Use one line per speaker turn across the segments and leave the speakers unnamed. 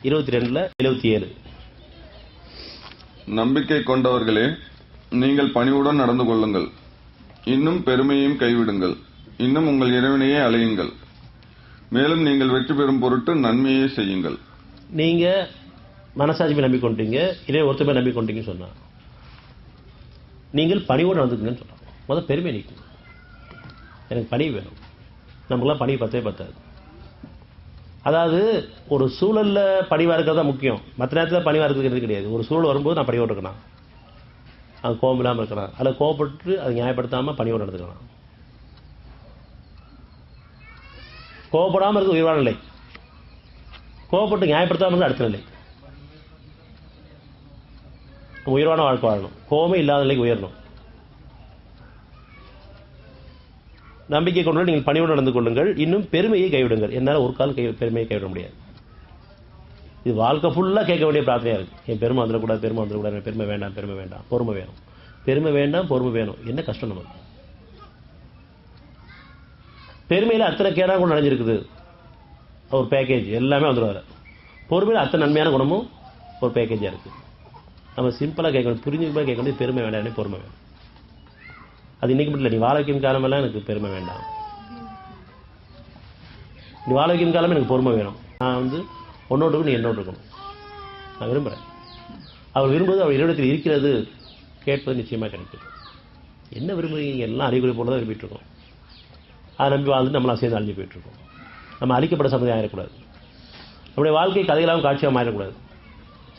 22:77.
நம்பிக்கை கொண்டவர்களே, நீங்கள் பணிவுடன் நடந்து கொள்ளுங்கள். இன்னும் பெருமையையும் கைவிடுங்கள். இன்னும் உங்கள் இறைவனையே அழையுங்கள். மேலும் நீங்கள் வெற்றி பெறும் பொருட்டு நன்மையே செய்யுங்கள்.
நீங்க மனசாட்சி நம்பிக்கொண்டீங்க, இதே ஒருத்தமே நம்பிக்கொண்டீங்கன்னு சொன்னா நீங்கள் பணிவோடு நடந்துக்கணும்னு சொல்றாங்க. முதல் பெருமை நீக்கணும். எனக்கு பணிவு வேணும். நமக்குலாம் பணிவு பத்தாது. அதாவது ஒரு சூழல்ல பணிவா இருக்கிறது தான் முக்கியம். மற்ற நேரத்தில் பணிவா இருக்கிறது கிடையாது. ஒரு சூழல் வரும்போது நான் பணிவோடு இருக்கணும். அது கோபம் இல்லாமல் இருக்கலாம். அதில் கோபப்பட்டு அதை நியாயப்படுத்தாமல் பணியோடு நடந்துக்கலாம். கோபப்படாமல் இருக்க உயர்வான நிலை, கோபப்பட்டு நியாயப்படுத்தாமல் இருக்க அடுத்த நிலை. உயர்வான வாழ்க்கை வாழணும். கோபமே இல்லாத நிலைக்கு உயரணும். நம்பிக்கை கொண்டு நீங்கள் பணியோடு நடந்து கொள்ளுங்கள். இன்னும் பெருமையை கைவிடுங்கள். என்னால் ஒரு கால் பெருமையை கைவிட முடியாது. இது வாழ்க்கை ஃபுல்லாக கேட்க வேண்டிய பிரார்த்தனையா இருக்கு. என் பெருமை வந்துடக்கூடாது, பெருமை வந்துடக்கூடாது, பெருமை வேண்டாம், பெருமை வேண்டாம், பொறுமை வேணும், பெருமை வேண்டாம், பொறுமை வேணும். என்ன கஷ்டம் நமக்கு. பெருமையில் அத்தனை கேடாக கூட நடந்திருக்குது. ஒரு பேக்கேஜ் எல்லாமே வந்துடுவார். பொறுமையில் அத்தனை நன்மையான குணமும் ஒரு பேக்கேஜாக இருக்குது. நம்ம சிம்பிளாக கேட்கணும், புரிஞ்சுக்கமாக கேட்க வேண்டியது பெருமை வேண்டாம், பொறுமை வேணும். அது இன்னைக்கு மட்டும் இல்லை, நீ வாழ வைக்கும் காலமெல்லாம் எனக்கு பெருமை வேண்டாம், நீ வாழ வைக்கும் காலமே எனக்கு பொறுமை வேணும். நான் உன்னோடு நீ என்னோடு இருக்கணும், நான் விரும்புகிறேன். அவள் விரும்புவது அவள் இறைவனத்தில் இருக்கிறது கேட்பது நிச்சயமாக கிடைக்கும். என்ன விரும்புகிறீங்க? எல்லாம் அறிகுறி போல தான் விரும்பிட்டு இருக்கோம். அதை நம்பி வாழ்ந்து நம்மளாம் சேர்ந்து அழிஞ்சு போயிட்டு இருக்கோம். நம்ம அழிக்கப்பட சமுதாயம் ஆயிடக்கூடாது. நம்முடைய வாழ்க்கை கதைகளாகவும் காட்சியாக மாறிடக்கூடாது.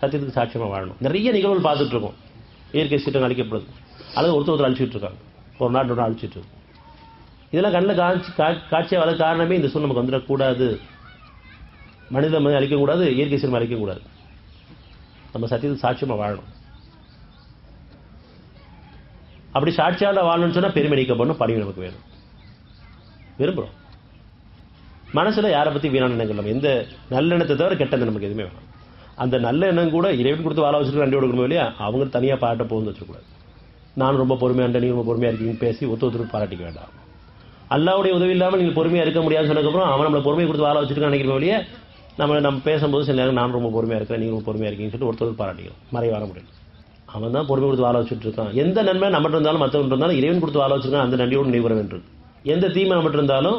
சத்தியத்துக்கு சாட்சியமாக வாழணும். நிறைய நிகழ்வுகள் பார்த்துட்டு இருக்கோம். இயற்கை சீற்றங்கள் அழிக்கப்படுது, அல்லது ஒருத்தர் அழிச்சிட்டு இருக்காங்க, ஒரு நாட்டு அழிச்சிட்டு இருக்கு. இதெல்லாம் கண்ணில் காட்சியாக வர காரணமே இந்த சூழல் நமக்கு வந்துடக்கூடாது. மனித அழிக்கக்கூடாது, இயற்கை சீரம் அழிக்கக்கூடாது. நம்ம சத்தியத்துக்கு சாட்சியமாக வாழணும். அப்படி சாட்சியால் வாழணும்னு சொன்னால் பெருமை நீக்கப்படணும், பணிவு நமக்கு வேணும். விரும்புகிறோம். மனசில் யாரை பற்றி வீணான எண்ணங்கள், எந்த நல்ல எண்ணத்தை தவிர கெட்டது நமக்கு எதுவுமே வேணும். அந்த நல்ல எண்ணம் கூட இறைவன் கொடுத்து வாழ வச்சுட்டு நன்றி கொடுக்கணும் இல்லையா? அவங்க தனியாக பாராட்ட போகுதுன்னு வச்சுக்கூடாது. நானும் ரொம்ப பொறுமையாக, நீங்கள் ரொம்ப பொறுமையாக இருக்கீங்கன்னு பேசி ஒருத்தருக்கு பாராட்டிக்க வேண்டாம். அல்லாவுடைய உதவி இல்லாமல் நீங்கள் பொறுமையாக இருக்க முடியாதுன்னு சொன்னதுக்கப்புறம் அவன் நம்மளை பொறுமையை கொடுத்து வாழ வச்சுட்டு நினைக்கிற வழியே நம்ம பேசும்போது சில நேரம் நான் ரொம்ப பொறுமையாக இருக்கிறேன், நீங்கள் ரொம்ப பொறுமையாக இருக்கீங்கன்னு சொல்லிட்டு ஒருத்தருக்கு பாராட்டிக்கிறோம். மறைய வர முடியும். அவன் தான் பொறுமை கொடுத்து வாழ வச்சுட்டு இருக்கான். எந்த நன்மை நம்மகிட்ட இருந்தாலும் மற்றவங்க இருந்தாலும் இறைவன் கொடுத்து வாழ வச்சிருக்கான். அந்த நன்றியோடு நினைவு வேண்டும். எந்த தீமை நம்மகிட்ட இருந்தாலும்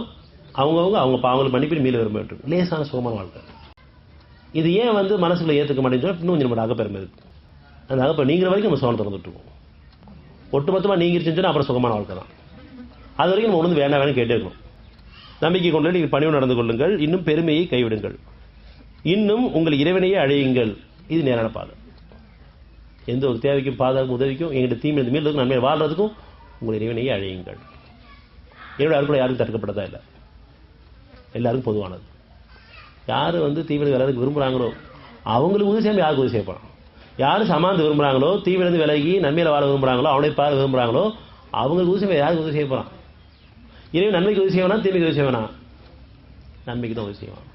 அவங்க பாவங்களுக்கு மன்னிப்பு மீள விரும்ப வேண்டும். லேசான சுகமான வாழ்க்கை. இது ஏன் மனசுல ஏற்றுக்க மாட்டேன்னு இன்னும் கொஞ்சம் நம்ம அகப்பெருமை இருக்கு. அந்த அகப்பெருமை நீங்கிற வரைக்கும் நம்ம சுகம் திறந்துட்டு இருக்கோம். ஒட்டுமொத்தமாக நீங்கிருச்சுன்னா அப்புறம் சுகமான வாழ்க்கை தான். அது வரைக்கும் நம்ம ஒன்று வேண்டாம் கேட்டே இருக்கணும். நம்பிக்கை கொண்டு நீங்கள் பணிவு நடந்து கொள்ளுங்கள். இன்னும் பெருமையை கைவிடுங்கள். இன்னும் உங்கள் இறைவனையே அழையுங்கள். இது நேரான பாதை. எந்த ஒரு தேவைக்கும் பாதகம் உதவிக்கும் எங்கிட்ட தீமை மீண்டும் நன்மை வாழ்றதுக்கும் உங்கள் இறைவனையே அழையுங்கள். என்னோட அருள் யாருக்கும் தடுக்கப்பட்டதா இல்லை, எல்லாருக்கும் பொதுவானது. யார் தீவிர விலகிறதுக்கு விரும்புகிறாங்களோ அவங்களுக்கு உதவி செய்யாமல் யாருக்கு உதவி செய்யப்படும். யார் சமாந்து விரும்புகிறாங்களோ, தீவிரந்து விலகி நன்மையில வாழ விரும்புகிறாங்களோ, அவனை பார விரும்புகிறாங்களோ அவங்களுக்கு உதவி செய்ய யாருக்கு உதவி செய்ய போகிறான்? இறைவன் நன்மைக்கு உதவி செய்வானா, தீமைக்கு உதவி செய்வானா? நன்மைக்கு தான் உதவி செய்வான்.